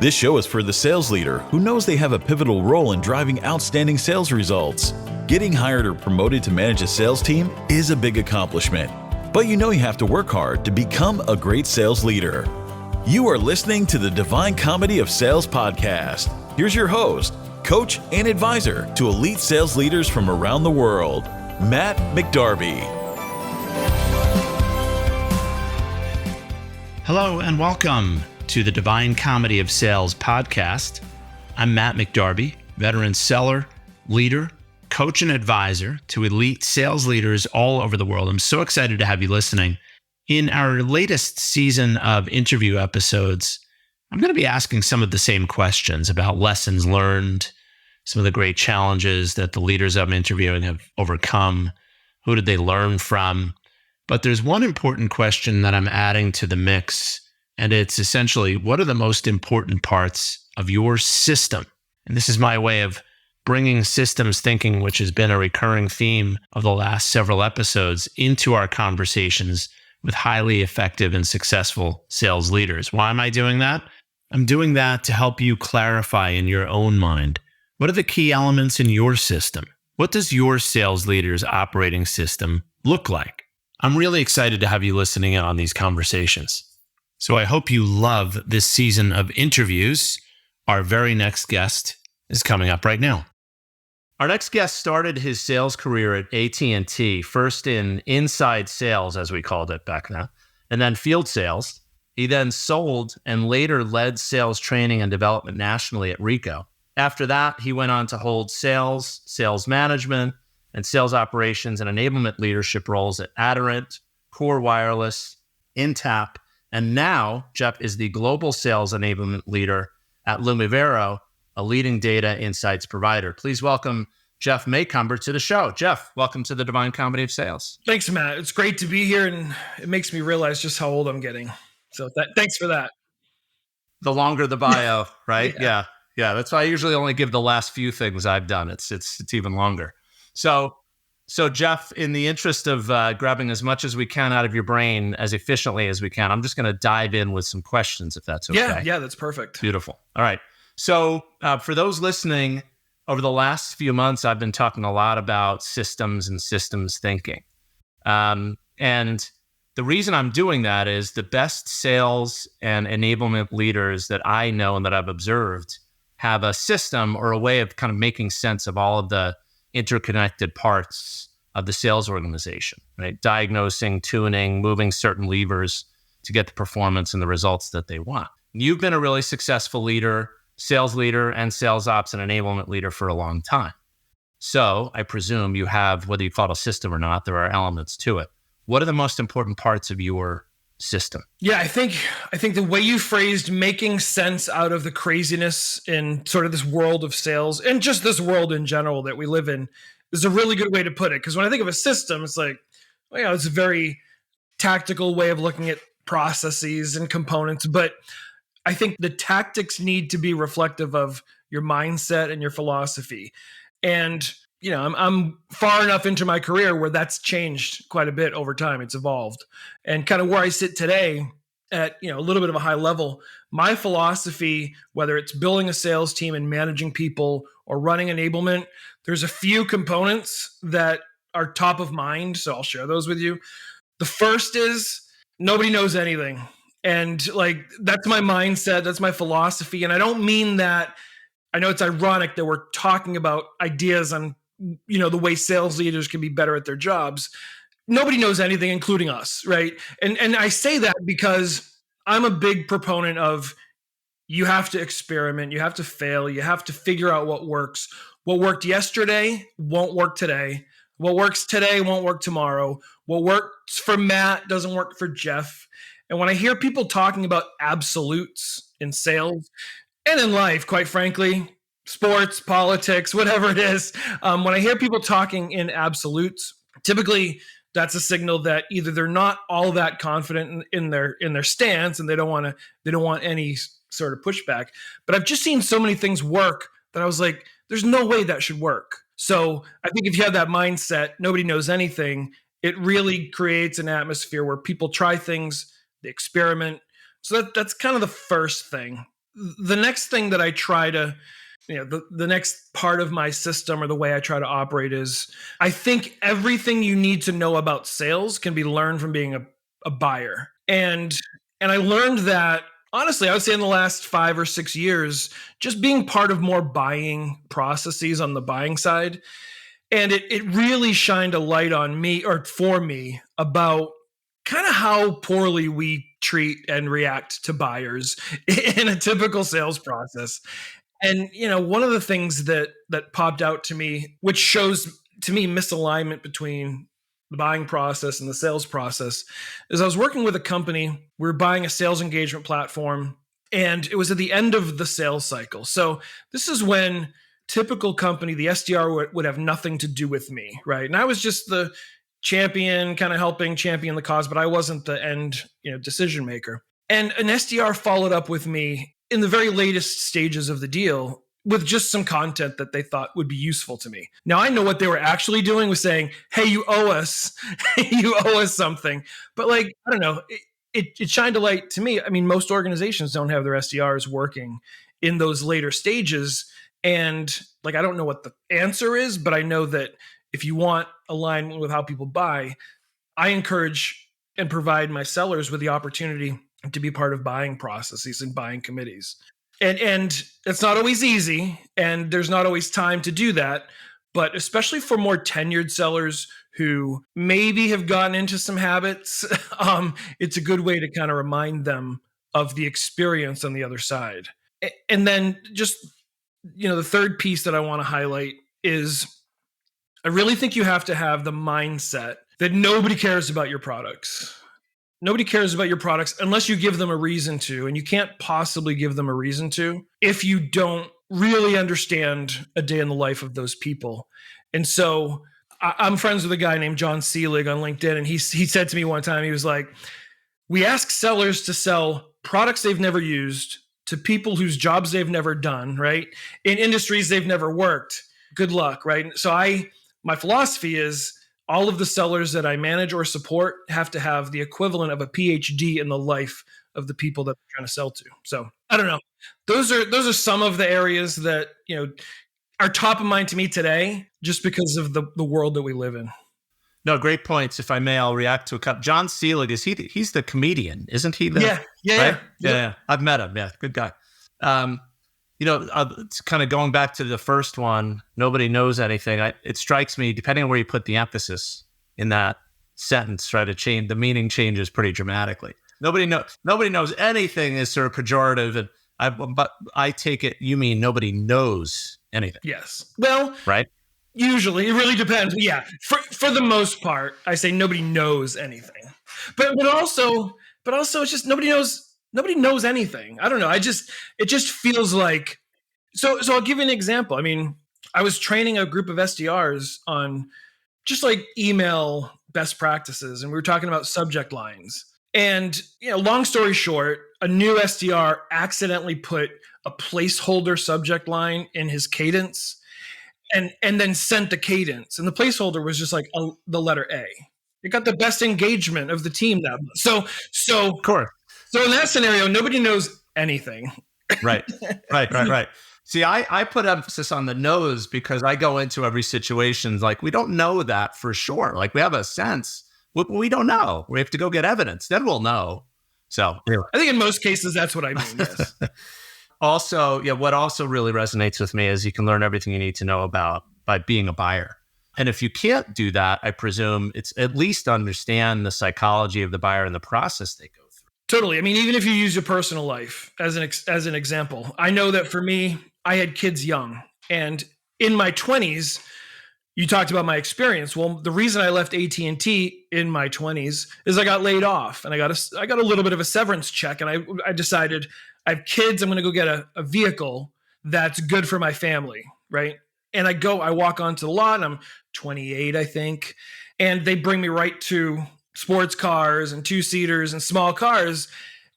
This show is for the sales leader who knows they have a pivotal role in driving outstanding sales results. Getting hired or promoted to manage a sales team is a big accomplishment, but you know you have to work hard to become a great sales leader. You are listening to the Divine Comedy of Sales podcast. Here's your host, coach, and advisor to elite sales leaders from around the world, Matt McDarby. Hello and welcome to the Divine Comedy of Sales podcast. I'm Matt McDarby, veteran seller, leader, coach, and advisor to elite sales leaders all over the world. I'm so excited to have you listening. In our latest season of interview episodes, I'm going to be asking some of the same questions about lessons learned, some of the great challenges that the leaders I'm interviewing have overcome. Who did they learn from? But there's one important question that I'm adding to the mix, and it's essentially, what are the most important parts of your system? And this is my way of bringing systems thinking, which has been a recurring theme of the last several episodes, into our conversations with highly effective and successful sales leaders. Why am I doing that? I'm doing that to help you clarify in your own mind, what are the key elements in your system? What does your sales leader's operating system look like? I'm really excited to have you listening in on these conversations. So I hope you love this season of interviews. Our very next guest is coming up right now. Our next guest started his sales career at AT&T, first in inside sales, as we called it back then, and then field sales. He then sold and later led sales training and development nationally at Ricoh. After that, he went on to hold sales, sales management, and sales operations and enablement leadership roles at Aderant, Core Wireless, Intap, and now Jeff is the Global Sales Enablement Leader at Lumivero, a leading data insights provider. Please welcome Jeff Macomber to the show. Jeff, welcome to the Divine Comedy of Sales. Thanks, Matt. It's great to be here, and it makes me realize just how old I'm getting. So thanks for that. The longer the bio, right? Yeah. That's why I usually only give the last few things I've done. It's even longer. So Jeff, in the interest of grabbing as much as we can out of your brain as efficiently as we can, I'm just going to dive in with some questions, if that's okay. Yeah, that's perfect. Beautiful. All right. So for those listening, over the last few months, I've been talking a lot about systems and systems thinking. And the reason I'm doing that is the best sales and enablement leaders that I know and that I've observed have a system or a way of kind of making sense of all of the interconnected parts of the sales organization, right? Diagnosing, tuning, moving certain levers to get the performance and the results that they want. You've been a really successful leader, sales leader, and sales ops and enablement leader for a long time. So I presume you have, whether you call it a system or not, there are elements to it. What are the most important parts of your system? Yeah, I think the way you phrased making sense out of the craziness in sort of this world of sales and just this world in general that we live in is a really good way to put it. Because when I think of a system, it's like, well, it's a very tactical way of looking at processes and components. But I think the tactics need to be reflective of your mindset and your philosophy. And I'm far enough into my career where that's changed quite a bit over time. It's evolved. And kind of where I sit today at, a little bit of a high level, my philosophy, whether it's building a sales team and managing people or running enablement, there's a few components that are top of mind. So I'll share those with you. The first is nobody knows anything. And that's my mindset. That's my philosophy. And I don't mean that. I know it's ironic that we're talking about ideas on the way sales leaders can be better at their jobs. Nobody knows anything, including us, right? And I say that because I'm a big proponent of you have to experiment, you have to fail, you have to figure out what works. What worked yesterday won't work today. What works today won't work tomorrow. What works for Matt doesn't work for Jeff. And when I hear people talking about absolutes in sales and in life, quite frankly, sports, politics, whatever it is. When I hear people talking in absolutes, typically that's a signal that either they're not all that confident in their stance and they don't want any sort of pushback. But I've just seen so many things work that I was like, there's no way that should work. So I think if you have that mindset, nobody knows anything, it really creates an atmosphere where people try things, they experiment. So that's kind of the first thing. the next thing that I try to, the next part of my system or the way I try to operate is I think everything you need to know about sales can be learned from being a buyer. And I learned that, honestly, I would say in the last 5 or 6 years, just being part of more buying processes on the buying side. And it really shined a light on me, or for me, about kind of how poorly we treat and react to buyers in a typical sales process. And one of the things that popped out to me, which shows to me misalignment between the buying process and the sales process, is I was working with a company. We were buying a sales engagement platform, and it was at the end of the sales cycle. So this is when typical company, the SDR would have nothing to do with me, right? And I was just the champion, kind of helping champion the cause, but I wasn't the end, decision maker. And an SDR followed up with me in the very latest stages of the deal with just some content that they thought would be useful to me. Now, I know what they were actually doing was saying, hey, you owe us, you owe us something. But I don't know, it shined a light to me. I mean, most organizations don't have their SDRs working in those later stages. And I don't know what the answer is, but I know that if you want alignment with how people buy, I encourage and provide my sellers with the opportunity to be part of buying processes and buying committees. And it's not always easy, and there's not always time to do that. But especially for more tenured sellers who maybe have gotten into some habits, it's a good way to kind of remind them of the experience on the other side. And then just, the third piece that I want to highlight is I really think you have to have the mindset that nobody cares about your products. Nobody cares about your products unless you give them a reason to, and you can't possibly give them a reason to if you don't really understand a day in the life of those people. And so I'm friends with a guy named John Seelig on LinkedIn, and he said to me one time, he was like, we ask sellers to sell products they've never used to people whose jobs they've never done, right? In industries they've never worked. Good luck, right? So my philosophy is all of the sellers that I manage or support have to have the equivalent of a PhD in the life of the people that they're trying to sell to. So I don't know. Those are some of the areas that, are top of mind to me today, just because of the world that we live in. No, great points. If I may, I'll react to a couple. John Seelig, he's the comedian, isn't he? Yeah. I've met him. Yeah, good guy. It's kind of going back to the first one, nobody knows anything. It strikes me, depending on where you put the emphasis in that sentence, right, the meaning changes pretty dramatically. Nobody knows anything is sort of pejorative, but I take it you mean nobody knows anything. Yes. Well, right. Usually, it really depends. Yeah, for the most part, I say nobody knows anything, but also it's just nobody knows anything. I don't know. It just feels like, so I'll give you an example. I mean, I was training a group of SDRs on just email best practices, and we were talking about subject lines. And, long story short, a new SDR accidentally put a placeholder subject line in his cadence and then sent the cadence. And the placeholder was just the letter A. It got the best engagement of the team that month. So of course. So in that scenario, nobody knows anything. Right. See, I put emphasis on the knows because I go into every situation we don't know that for sure. We have a sense, but we don't know. We have to go get evidence. Then we'll know. So anyway. I think in most cases, that's what I mean. Yes. Also, what also really resonates with me is you can learn everything you need to know by being a buyer. And if you can't do that, I presume it's at least understand the psychology of the buyer and the process they go through. Totally. I mean, even if you use your personal life as an example, I know that for me, I had kids young, and in my 20s, you talked about my experience. Well, the reason I left AT&T in my 20s is I got laid off, and I got a little bit of a severance check, and I decided I have kids. I'm going to go get a vehicle that's good for my family, right? And I walk onto the lot, and I'm 28, I think, and they bring me right to sports cars and two-seaters and small cars.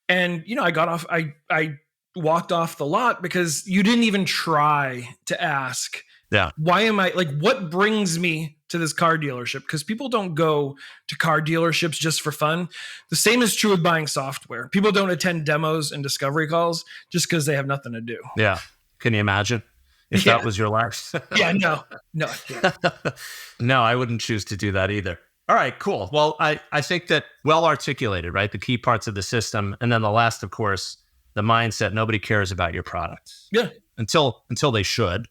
And, I got off, I walked off the lot because you didn't even try to ask Yeah. Why am I like, what brings me to this car dealership? Because people don't go to car dealerships just for fun. The same is true with buying software. People don't attend demos and discovery calls just because they have nothing to do. Yeah. Can you imagine if that was your life? Yeah, no. I can't. No, I wouldn't choose to do that either. All right, cool. Well, I think that well articulated, right? The key parts of the system. And then the last, of course, the mindset. Nobody cares about your products. Yeah. Until they should,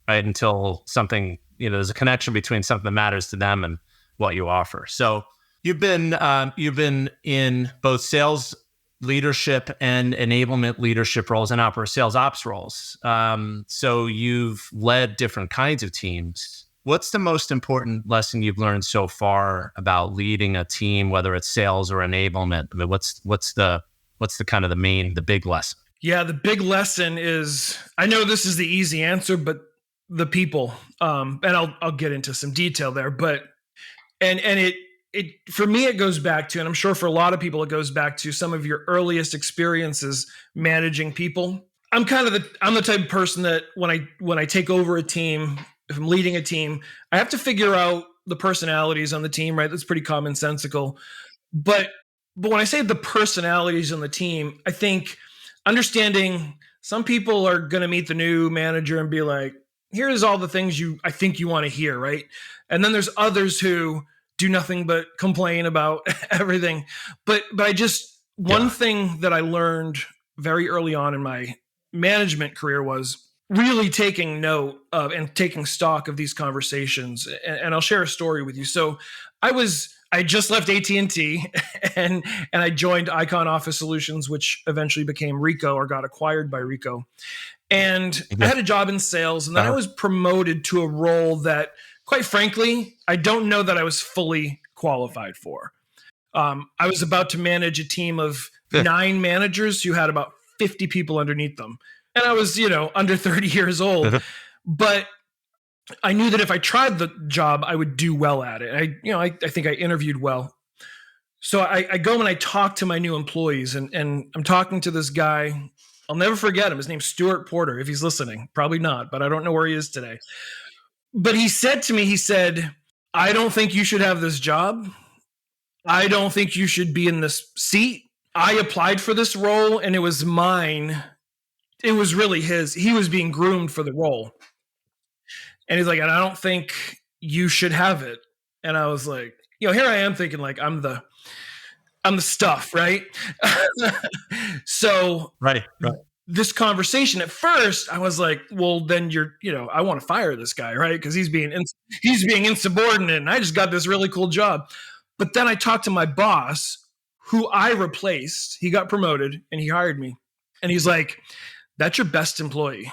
right? Until something, there's a connection between something that matters to them and what you offer. So you've been in both sales leadership and enablement leadership roles and sales ops roles. So you've led different kinds of teams. What's the most important lesson you've learned so far about leading a team, whether it's sales or enablement? I mean, what's the kind of the big lesson? Yeah, the big lesson is, I know this is the easy answer, but the people, and I'll get into some detail there, but, and it, for me, it goes back to, and I'm sure for a lot of people, it goes back to some of your earliest experiences managing people. I'm the type of person that when I take over a team, if I'm leading a team, I have to figure out the personalities on the team, right? That's pretty commonsensical. But when I say the personalities on the team, I think understanding some people are going to meet the new manager and be like, here's all the things I think you want to hear, right? And then there's others who do nothing but complain about everything. But one thing that I learned very early on in my management career was really taking note of and taking stock of these conversations. And I'll share a story with you. So I just left AT&T and I joined Icon Office Solutions, which eventually became Ricoh or got acquired by Ricoh. And I had a job in sales, and then I was promoted to a role that, quite frankly, I don't know that I was fully qualified for. I was about to manage a team of 9 managers who had about 50 people underneath them. And I was, under 30 years old. But I knew that if I tried the job, I would do well at it. I think I interviewed well. So I go and I talk to my new employees, and I'm talking to this guy. I'll never forget him. His name's Stuart Porter, if he's listening. Probably not, but I don't know where he is today. But he said to me, I don't think you should have this job. I don't think you should be in this seat. I applied for this role and it was mine. It was really his. He was being groomed for the role. And he's like, and I don't think you should have it. And I was like, here I am thinking like I'm the stuff, right? So right. This conversation at first, I was like, well, then I want to fire this guy, right? Because he's being insubordinate, and I just got this really cool job. But then I talked to my boss, who I replaced. He got promoted, and he hired me. And he's like, that's your best employee.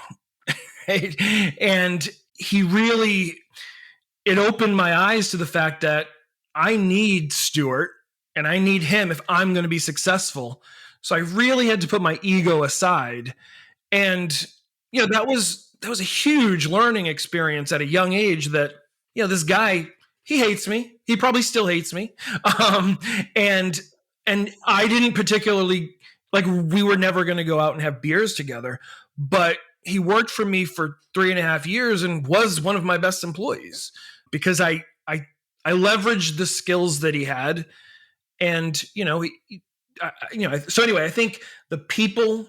And it opened my eyes to the fact that I need Stuart and I need him if I'm going to be successful. So I really had to put my ego aside. And, that was a huge learning experience at a young age that, this guy, he hates me. He probably still hates me. And I didn't particularly, like, we were never going to go out and have beers together, but he worked for me for 3.5 years and was one of my best employees because I leveraged the skills that he had. And, so anyway, I think the people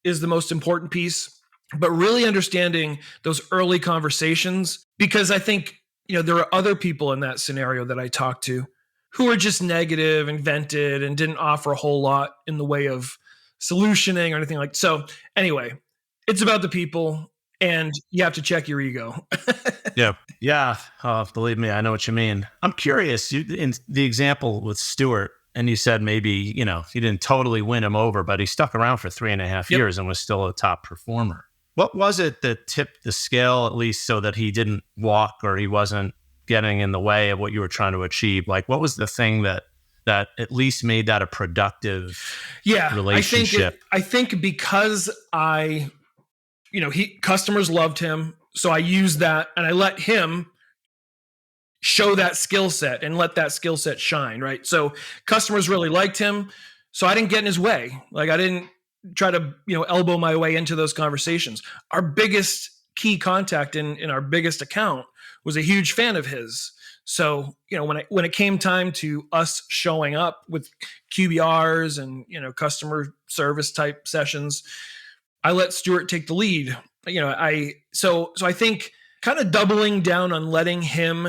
is the most important piece, but really understanding those early conversations, because I think, there are other people in that scenario that I talked to who are just negative and vented and didn't offer a whole lot in the way of solutioning or anything like. So anyway, it's about the people, and you have to check your ego. Yeah. Oh, believe me, I know what you mean. I'm curious, in the example with Stuart, and you said maybe, you didn't totally win him over, but he stuck around for 3.5 years and was still a top performer. What was it that tipped the scale, at least so that he didn't walk or he wasn't getting in the way of what you were trying to achieve? Like, what was the thing that at least made that a productive relationship? I think because customers loved him. So I used that and I let him show that skill set and let that skill set shine, right? So customers really liked him. So I didn't get in his way. Like, I didn't try to, elbow my way into those conversations. Our biggest key contact in our biggest account was a huge fan of his. So, when it came time to us showing up with QBRs and, customer service type sessions, I let Stuart take the lead. So I think kind of doubling down on letting him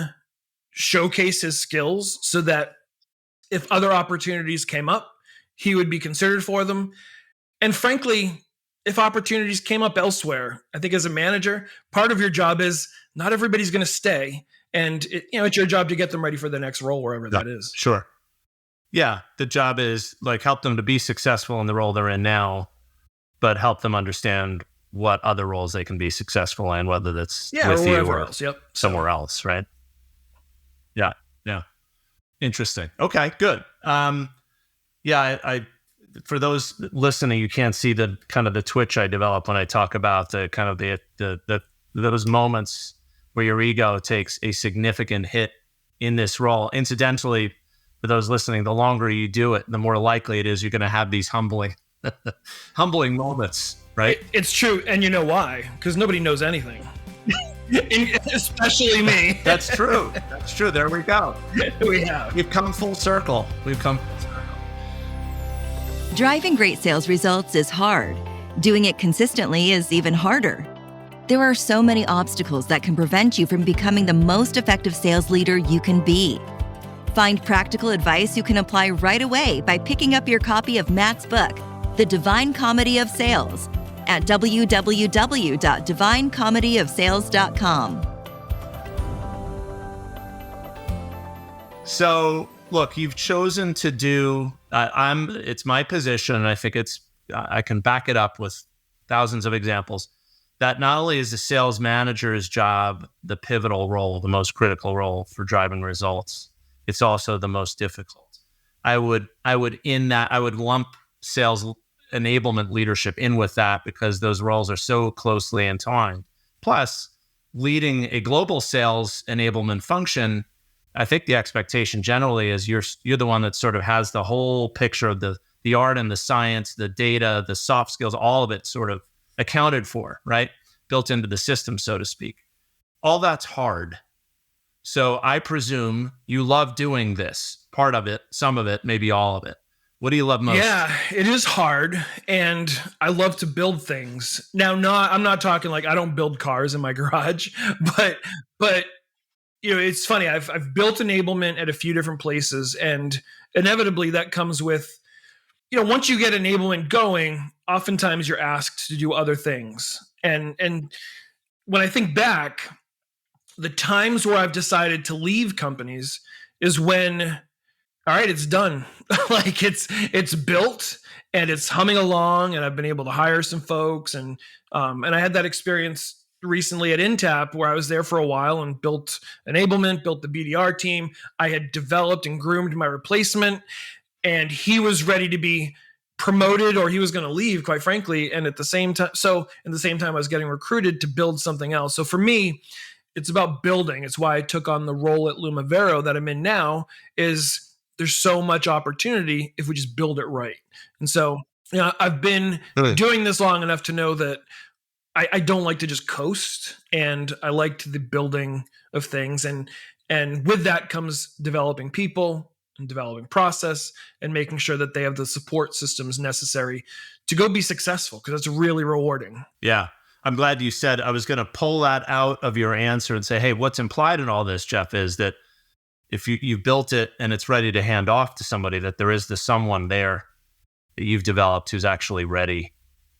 showcase his skills so that if other opportunities came up, he would be considered for them. And frankly, if opportunities came up elsewhere, I think as a manager, part of your job is not everybody's going to stay. And it's your job to get them ready for the next role, wherever that is. Sure. Yeah. The job is like help them to be successful in the role they're in now, but help them understand what other roles they can be successful in, whether that's with you or else. Yep. somewhere else, right? Yeah. Yeah. Interesting. Okay, good. I for those listening, you can't see the kind of the twitch I develop when I talk about the kind of the those moments where your ego takes a significant hit in this role. Incidentally, for those listening, the longer you do it, the more likely it is you're going to have these humbling moments, right? It's true. And you know why? Because nobody knows anything. Especially me. That's true. That's true. There we go. We've come full circle. Driving great sales results is hard. Doing it consistently is even harder. There are so many obstacles that can prevent you from becoming the most effective sales leader you can be. Find practical advice you can apply right away by picking up your copy of Matt's book, The Divine Comedy of Sales, at www.divinecomedyofsales.com. So, look, you've chosen to do. It's my position, and I think I can back it up with thousands of examples. That not only is the sales manager's job the pivotal role, the most critical role for driving results, it's also the most difficult. I would lump sales enablement leadership in with that because those roles are so closely entwined. Plus, leading a global sales enablement function, I think the expectation generally is you're the one that sort of has the whole picture of the art and the science, the data, the soft skills, all of it sort of accounted for, right? Built into the system, so to speak. All that's hard. So I presume you love doing this, part of it, some of it, maybe all of it. What do you love most? Yeah, it is hard, and I love to build things. Now, I'm not talking like I don't build cars in my garage, but it's funny. I've built enablement at a few different places, and inevitably that comes with, once you get enablement going, oftentimes you're asked to do other things. And when I think back, the times where I've decided to leave companies is when, all right, it's done. Like it's built and it's humming along, and I've been able to hire some folks, and I had that experience recently at Intap where I was there for a while and built enablement, built the BDR team. I had developed and groomed my replacement, and he was ready to be promoted or he was going to leave, quite frankly. And at the same time, I was getting recruited to build something else. So for me, it's about building. It's why I took on the role at Lumivero that I'm in now. Is there's so much opportunity if we just build it right. And so, I've been doing this long enough to know that I don't like to just coast, and I like the building of things. And with that comes developing people and developing process and making sure that they have the support systems necessary to go be successful, because it's really rewarding. Yeah. I'm glad you said. I was going to pull that out of your answer and say, hey, what's implied in all this, Jeff, is that if you built it and it's ready to hand off to somebody, that there is someone there that you've developed who's actually ready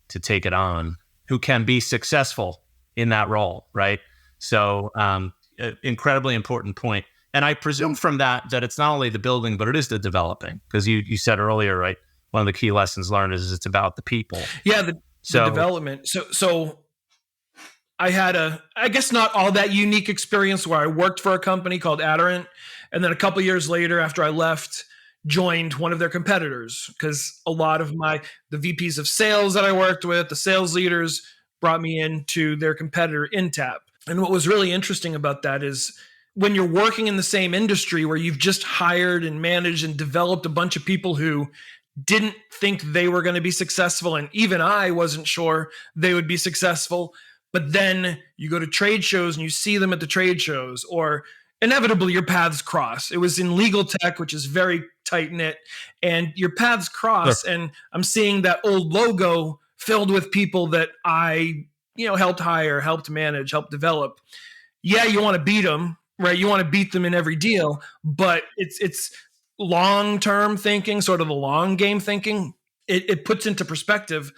to take it on, who can be successful in that role, right? So incredibly important point. And I presume from that it's not only the building, but it is the developing, because you said earlier, right? One of the key lessons learned is it's about the people. Yeah, the development. So I had I guess not all that unique experience where I worked for a company called Adderant, and then a couple of years later, after I left, joined one of their competitors, because a lot of the VPs of sales that I worked with, the sales leaders, brought me into their competitor Intap. And what was really interesting about that is when you're working in the same industry where you've just hired and managed and developed a bunch of people who didn't think they were going to be successful, and even I wasn't sure they would be successful, but then you go to trade shows and you see them at the trade shows, or inevitably your paths cross. It was in legal tech, which is very tight knit, and your paths cross. Sure. And I'm seeing that old logo filled with people that I, helped hire, helped manage, helped develop. Yeah, you want to beat them, right? You want to beat them in every deal, but it's long-term thinking, sort of the long game thinking. It puts into perspective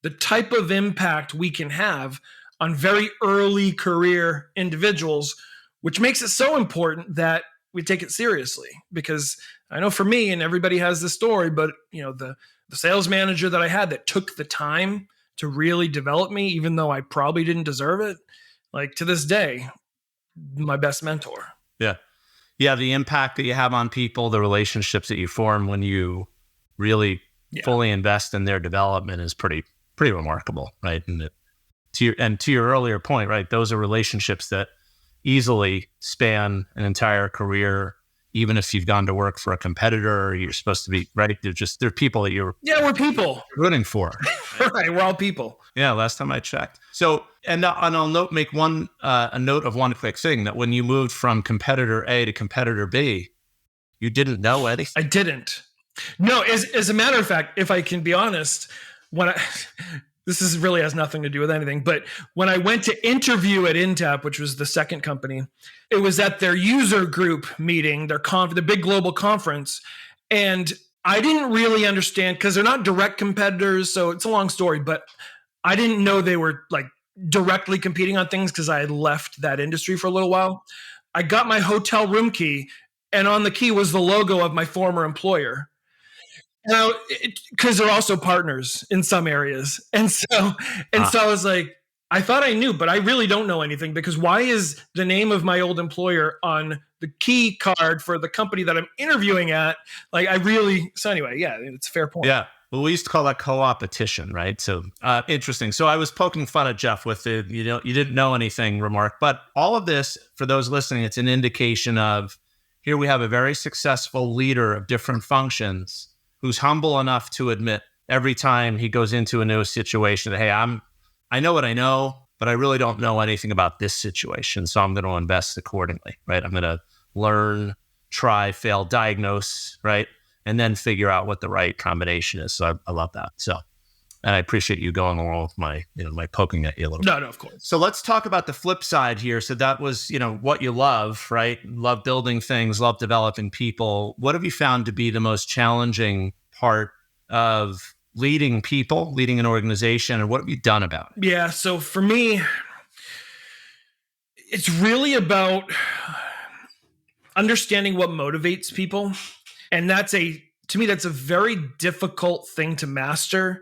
the type of impact we can have on very early career individuals, which makes it so important that we take it seriously. Because I know for me, and everybody has this story, but the sales manager that I had that took the time to really develop me, even though I probably didn't deserve it, like to this day, my best mentor. Yeah. Yeah. The impact that you have on people, the relationships that you form when you really fully invest in their development is pretty remarkable, right? And to your earlier point, right? Those are relationships that easily span an entire career, even if you've gone to work for a competitor or you're supposed to be, right? They're people that we're people rooting for. Right. We're all people. Yeah. Last time I checked. So, and I'll make a note of one quick thing, that when you moved from competitor A to competitor B, you didn't know anything. I didn't. No, as a matter of fact, if I can be honest, this really has nothing to do with anything, but when I went to interview at Intapp, which was the second company, it was at their user group meeting, the big global conference. And I didn't really understand, because they're not direct competitors. So it's a long story, but I didn't know they were like directly competing on things because I had left that industry for a little while. I got my hotel room key, and on the key was the logo of my former employer. Now, because they're also partners in some areas. And so I was like, I thought I knew, but I really don't know anything, because why is the name of my old employer on the key card for the company that I'm interviewing at? So anyway, yeah, it's a fair point. Yeah. Well, we used to call that co-opetition, right? So interesting. So I was poking fun at Jeff with the, you didn't know anything remark, but all of this, for those listening, it's an indication of, here we have a very successful leader of different functions who's humble enough to admit every time he goes into a new situation that, hey, I know what I know, but I really don't know anything about this situation. So I'm going to invest accordingly, right? I'm going to learn, try, fail, diagnose, right? And then figure out what the right combination is. So I love that. So, and I appreciate you going along with my poking at you a little bit. No, of course. So let's talk about the flip side here. So that was, what you love, right? Love building things, love developing people. What have you found to be the most challenging part of leading people, leading an organization, and what have you done about it? Yeah. So for me, it's really about understanding what motivates people. And to me, that's a very difficult thing to master,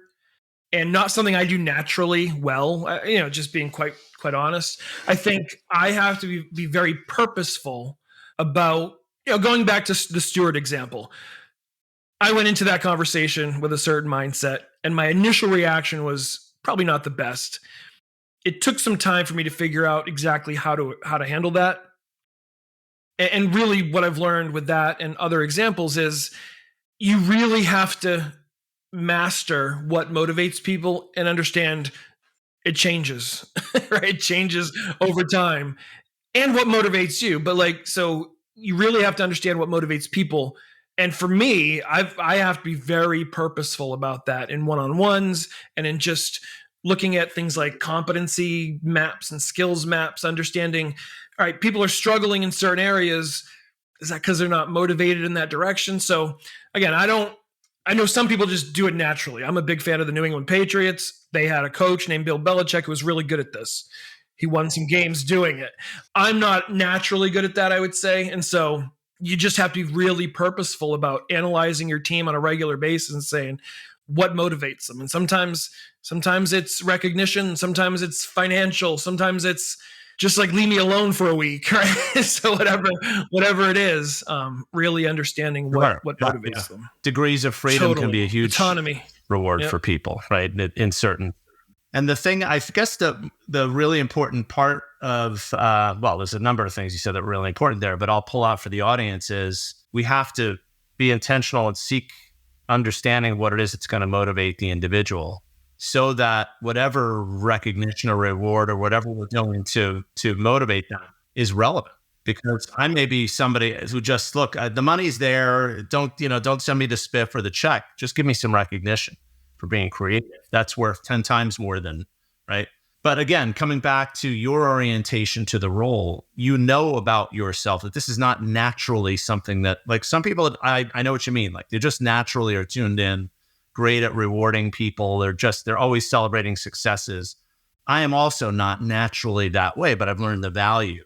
and not something I do naturally well, just being quite honest. I think I have to be very purposeful about, going back to the Stewart example. I went into that conversation with a certain mindset, and my initial reaction was probably not the best. It took some time for me to figure out exactly how to handle that. And really what I've learned with that and other examples is you really have to master what motivates people and understand it changes, right? It changes over time, and what motivates you. But so you really have to understand what motivates people. And for me, I have to be very purposeful about that in one-on-ones and in just looking at things like competency maps and skills maps, understanding, all right, people are struggling in certain areas. Is that because they're not motivated in that direction? So again, I know some people just do it naturally. I'm a big fan of the New England Patriots. They had a coach named Bill Belichick who was really good at this. He won some games doing it. I'm not naturally good at that, I would say. And so you just have to be really purposeful about analyzing your team on a regular basis and saying what motivates them. And sometimes it's recognition, sometimes it's financial, sometimes it's just leave me alone for a week, right? So whatever it is, really understanding what motivates them. Degrees of freedom can be a huge autonomy reward for people, right? In certain. And the thing, I guess the really important part of, there's a number of things you said that were really important there, but I'll pull out for the audience is we have to be intentional and seek understanding what it is that's going to motivate the individual. so that whatever recognition or reward or whatever we're doing to motivate them is relevant. Because I may be somebody who just, look, the money's there. Don't send me the spiff or the check. Just give me some recognition for being creative. That's worth 10 times more than, right? But again, coming back to your orientation to the role, you know about yourself that this is not naturally something that, like, some people, I know what you mean. Like, they just naturally are tuned in, great at rewarding people. They're always celebrating successes. I am also not naturally that way, but I've learned the value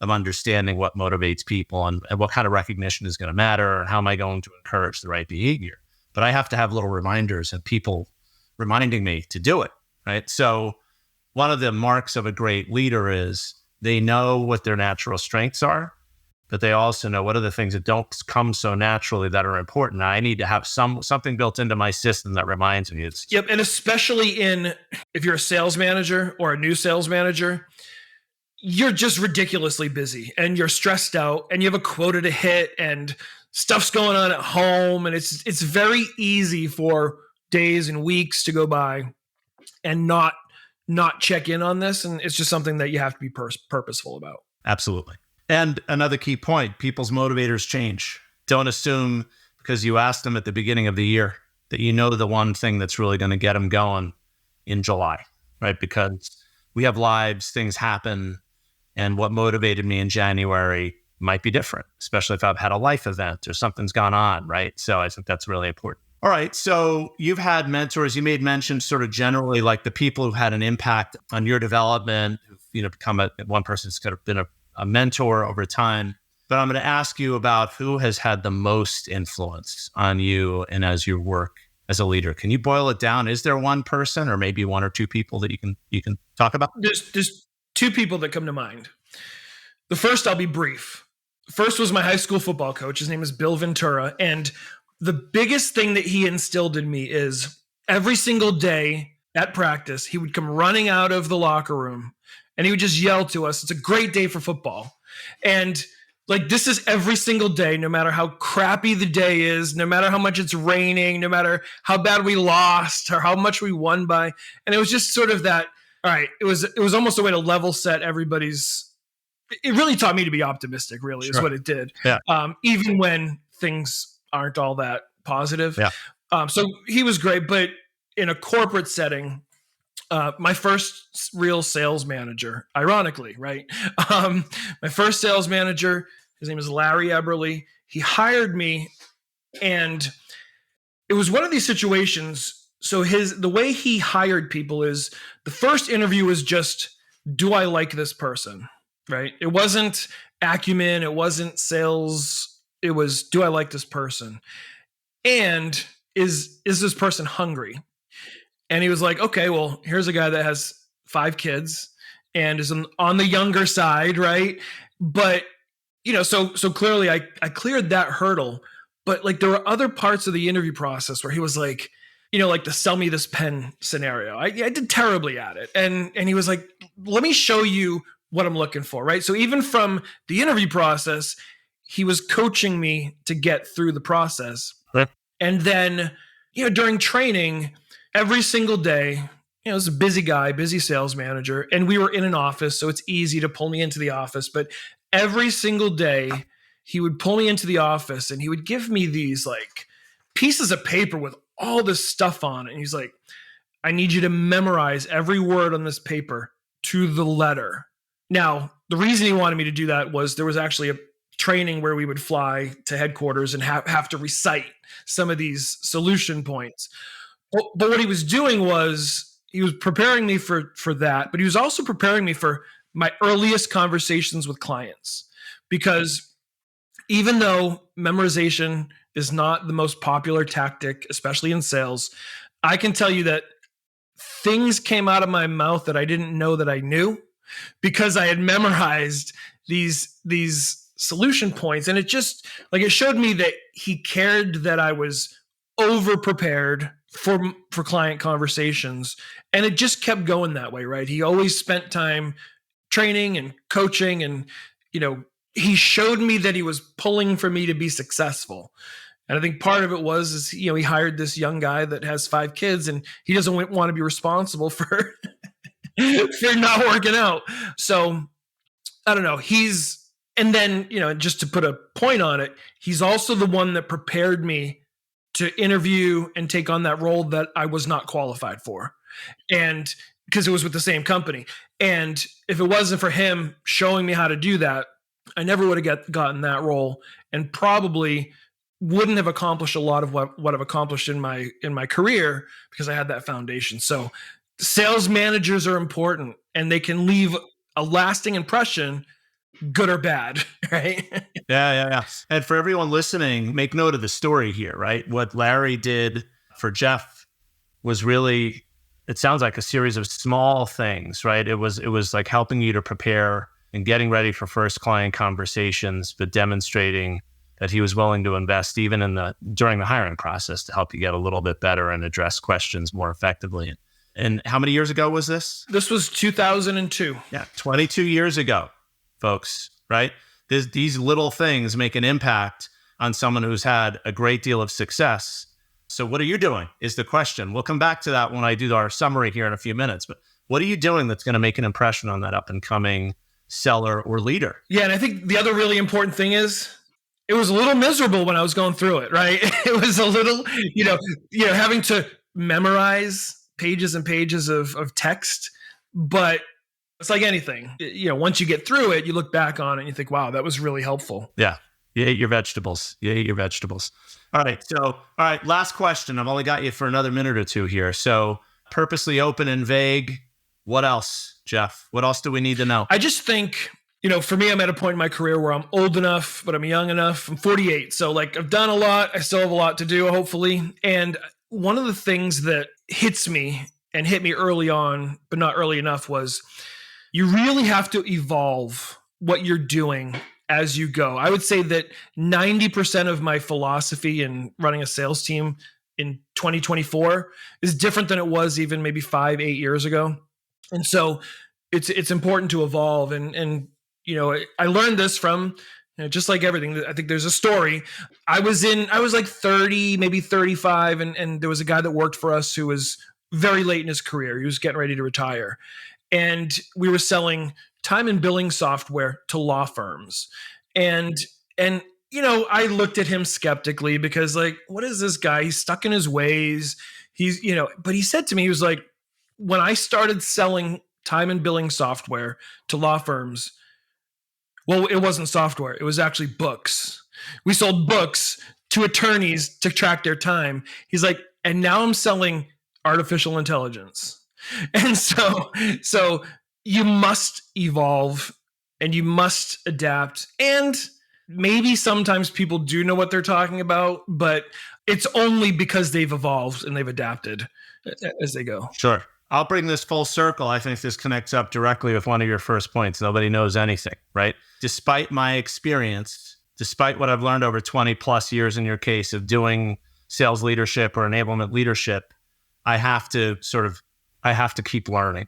of understanding what motivates people and what kind of recognition is going to matter, and how am I going to encourage the right behavior. But I have to have little reminders and people reminding me to do it, right? So one of the marks of a great leader is they know what their natural strengths are, but they also know what are the things that don't come so naturally that are important. I need to have something built into my system that reminds me. Yep, and especially if you're a sales manager or a new sales manager, you're just ridiculously busy and you're stressed out and you have a quota to hit and stuff's going on at home. And it's very easy for days and weeks to go by and not check in on this. And it's just something that you have to be purposeful about. Absolutely. And another key point, people's motivators change. Don't assume because you asked them at the beginning of the year that you know the one thing that's really going to get them going in July, right? Because we have lives, things happen. And what motivated me in January might be different, especially if I've had a life event or something's gone on, right? So I think that's really important. All right. So you've had mentors. You made mention sort of generally like the people who've had an impact on your development, who've become one person's kind of been a mentor over time. But I'm going to ask you about who has had the most influence on you and as your work as a leader. Can you boil it down? Is there one person or maybe one or two people that you can talk about? There's two people that come to mind. The first, I'll be brief. First was my high school football coach. His name is Bill Ventura. And the biggest thing that he instilled in me is every single day at practice, he would come running out of the locker room and he would just yell to us, "It's a great day for football." And like, this is every single day, no matter how crappy the day is, no matter how much it's raining, no matter how bad we lost or how much we won by. And it was just sort of that, all right, it was almost a way to level set everybody's. It really taught me to be optimistic, really, Sure. is what it did. Yeah. Even when things aren't all that positive. Yeah. So he was great, but in a corporate setting, my first real sales manager, ironically, right? My first sales manager, his name is Larry Eberly. He hired me, and it was one of these situations. So the way he hired people is the first interview was just, do I like this person? Right? It wasn't acumen. It wasn't sales. It was, do I like this person? And is this person hungry? And he was like, okay, well, here's a guy that has 5 kids and is on the younger side, right? But, so clearly I cleared that hurdle. But like, there were other parts of the interview process where he was like, like the sell me this pen scenario. I did terribly at it. And he was like, let me show you what I'm looking for, right? So even from the interview process, he was coaching me to get through the process. Right. And then, during training, every single day, it was a busy guy, busy sales manager, and we were in an office, so it's easy to pull me into the office. But every single day, he would pull me into the office and he would give me these like pieces of paper with all this stuff on it. And he's like, I need you to memorize every word on this paper to the letter. Now, the reason he wanted me to do that was there was actually a training where we would fly to headquarters and have to recite some of these solution points. But what he was doing was he was preparing me for that, but he was also preparing me for my earliest conversations with clients. Because even though memorization is not the most popular tactic, especially in sales, I can tell you that things came out of my mouth that I didn't know that I knew because I had memorized these solution points. And it just it showed me that he cared that I was over prepared for client conversations. And it just kept going that way, right? He always spent time training and coaching, and he showed me that he was pulling for me to be successful. And I think part of it was, he hired this young guy that has 5 kids and he doesn't want to be responsible for, for not working out. So I don't know. And then, just to put a point on it, he's also the one that prepared me to interview and take on that role that I was not qualified for. And because it was with the same company. And if it wasn't for him showing me how to do that, I never would have gotten that role, and probably wouldn't have accomplished a lot of what I've accomplished in my career, because I had that foundation. So sales managers are important, and they can leave a lasting impression, good or bad, right? Yeah. And for everyone listening, make note of the story here, right? What Larry did for Jeff was really, it sounds like a series of small things, right? It was like helping you to prepare and getting ready for first client conversations, but demonstrating that he was willing to invest even during the hiring process to help you get a little bit better and address questions more effectively. And how many years ago was this? This was 2002. Yeah, 22 years ago, folks, right? These little things make an impact on someone who's had a great deal of success. So what are you doing is the question. We'll come back to that when I do our summary here in a few minutes. But what are you doing that's going to make an impression on that up and coming seller or leader? Yeah, and I think the other really important thing is, it was a little miserable when I was going through it, right? It was a little, having to memorize pages and pages of text, but it's like anything. Once you get through it, you look back on it and you think, wow, that was really helpful. Yeah. You ate your vegetables. All right. Last question. I've only got you for another minute or two here. So purposely open and vague. What else, Jeff? What else do we need to know? I just think, for me, I'm at a point in my career where I'm old enough, but I'm young enough. I'm 48. So I've done a lot. I still have a lot to do, hopefully. And one of the things that hits me and hit me early on, but not early enough, was you really have to evolve what you're doing as you go. I would say that 90% of my philosophy in running a sales team in 2024 is different than it was even maybe 5-8 years ago. And so it's important to evolve. And I learned this from, just like everything. I think there's a story. I was like 30, maybe 35. And there was a guy that worked for us who was very late in his career. He was getting ready to retire. And we were selling time and billing software to law firms. And I looked at him skeptically because, what is this guy? He's stuck in his ways. But he said to me, he was like, when I started selling time and billing software to law firms, well, it wasn't software. It was actually books. We sold books to attorneys to track their time. He's like, and now I'm selling artificial intelligence. And so you must evolve and you must adapt. And maybe sometimes people do know what they're talking about, but it's only because they've evolved and they've adapted as they go. Sure. I'll bring this full circle. I think this connects up directly with one of your first points. Nobody knows anything, right? Despite my experience, despite what I've learned over 20 plus years in your case of doing sales leadership or enablement leadership, I have to keep learning.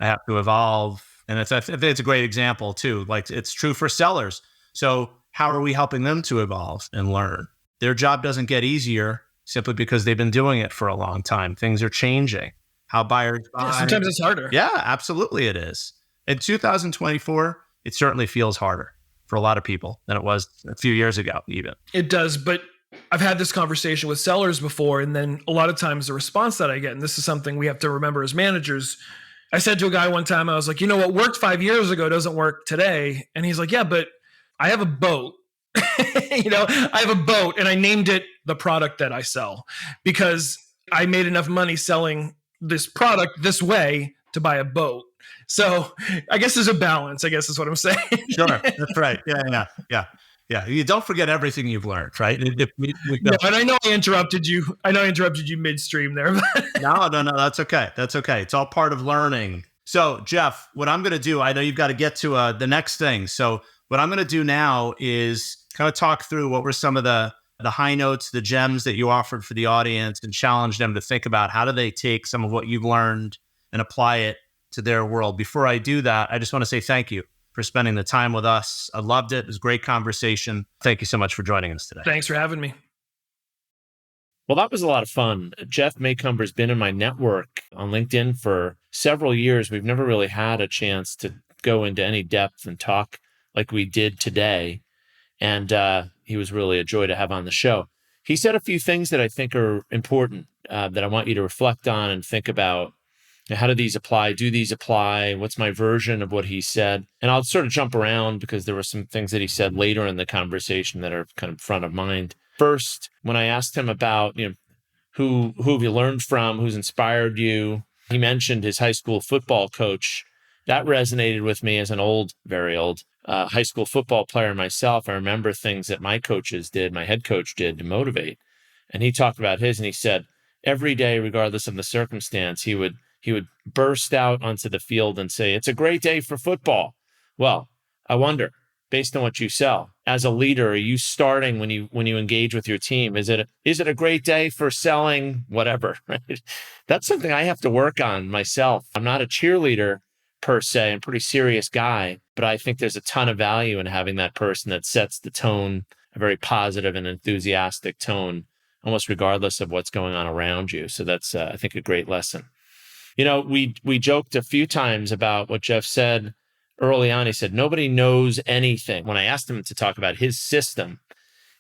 I have to evolve. And I think it's a great example too. It's true for sellers. So how are we helping them to evolve and learn? Their job doesn't get easier simply because they've been doing it for a long time. Things are changing. How buyers buy. Yeah, sometimes it's harder. Yeah, absolutely it is. In 2024, it certainly feels harder for a lot of people than it was a few years ago even. It does, but I've had this conversation with sellers before, and then a lot of times the response that I get, and this is something we have to remember as managers, I said to a guy one time, I was like, what worked 5 years ago doesn't work today. And he's like, yeah, but I have a boat. I have a boat, and I named it the product that I sell because I made enough money selling this product this way to buy a boat. So I guess there's a balance, I guess is what I'm saying. Sure. That's right. Yeah. You don't forget everything you've learned, right? And I know I interrupted you. Midstream there. No, that's okay. It's all part of learning. So Jeff, what I'm going to do, I know you've got to get to the next thing. So what I'm going to do now is kind of talk through what were some of the high notes, the gems that you offered for the audience, and challenge them to think about how do they take some of what you've learned and apply it to their world. Before I do that, I just want to say thank you for spending the time with us. I loved it. It was a great conversation. Thank you so much for joining us today. Thanks for having me. Well, that was a lot of fun. Jeff Macomber has been in my network on LinkedIn for several years. We've never really had a chance to go into any depth and talk like we did today. And he was really a joy to have on the show. He said a few things that I think are important that I want you to reflect on and think about. How do these apply? Do these apply? What's my version of what he said? And I'll sort of jump around because there were some things that he said later in the conversation that are kind of front of mind. First, when I asked him about, who have you learned from, who's inspired you, he mentioned his high school football coach. That resonated with me as an very old high school football player myself. I remember things that my head coach did to motivate. And he talked about his, and he said every day, regardless of the circumstance, he would burst out onto the field and say, "It's a great day for football." Well, I wonder, based on what you sell, as a leader, are you starting when you engage with your team? Is it a great day for selling whatever? Right? That's something I have to work on myself. I'm not a cheerleader per se. I'm a pretty serious guy, but I think there's a ton of value in having that person that sets the tone, a very positive and enthusiastic tone, almost regardless of what's going on around you. So that's, I think, a great lesson. We joked a few times about what Jeff said early on. He said, nobody knows anything. When I asked him to talk about his system,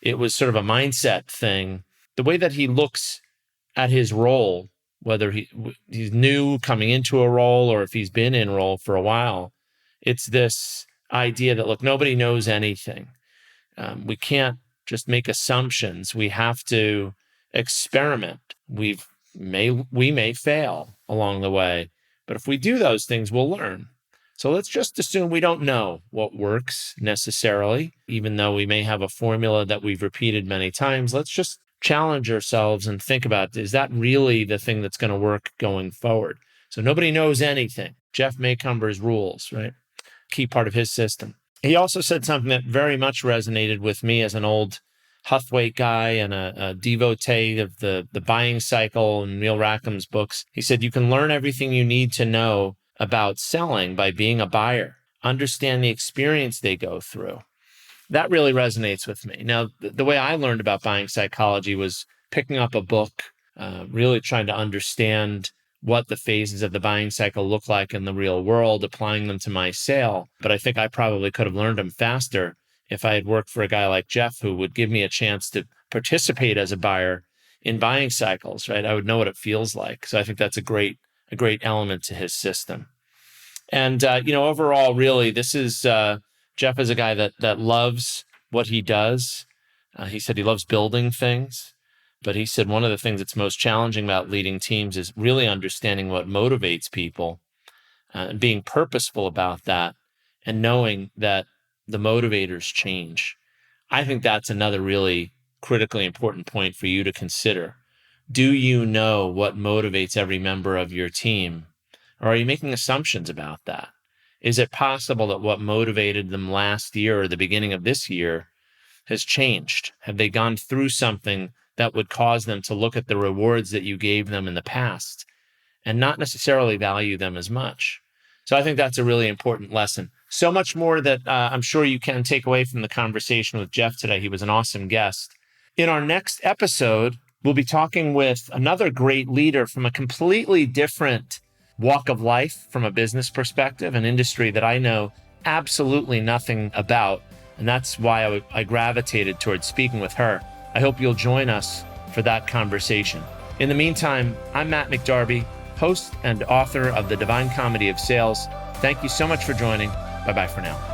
it was sort of a mindset thing. The way that he looks at his role, whether he's new coming into a role or if he's been in role for a while, it's this idea that, look, nobody knows anything. We can't just make assumptions. We have to experiment. We may fail along the way, but if we do those things, we'll learn. So let's just assume we don't know what works necessarily, even though we may have a formula that we've repeated many times. Let's just challenge ourselves and think about, is that really the thing that's going to work going forward? So nobody knows anything. Jeff Macomber's rules, right? Key part of his system. He also said something that very much resonated with me as an old Huthwaite guy and a devotee of the buying cycle and Neil Rackham's books. He said, you can learn everything you need to know about selling by being a buyer. Understand the experience they go through. That really resonates with me. Now, the way I learned about buying psychology was picking up a book, really trying to understand what the phases of the buying cycle look like in the real world, applying them to my sale. But I think I probably could have learned them faster if I had worked for a guy like Jeff, who would give me a chance to participate as a buyer in buying cycles, right? I would know what it feels like. So I think that's a great element to his system. And, overall, really, this is, Jeff is a guy that loves what he does. He said he loves building things, but he said one of the things that's most challenging about leading teams is really understanding what motivates people and being purposeful about that and knowing that the motivators change. I think that's another really critically important point for you to consider. Do you know what motivates every member of your team? Or are you making assumptions about that? Is it possible that what motivated them last year or the beginning of this year has changed? Have they gone through something that would cause them to look at the rewards that you gave them in the past and not necessarily value them as much? So I think that's a really important lesson. So much more that I'm sure you can take away from the conversation with Jeff today. He was an awesome guest. In our next episode, we'll be talking with another great leader from a completely different walk of life, from a business perspective, an industry that I know absolutely nothing about. And that's why I gravitated towards speaking with her. I hope you'll join us for that conversation. In the meantime, I'm Matt McDarby, host and author of The Divine Comedy of Sales. Thank you so much for joining. Bye-bye for now.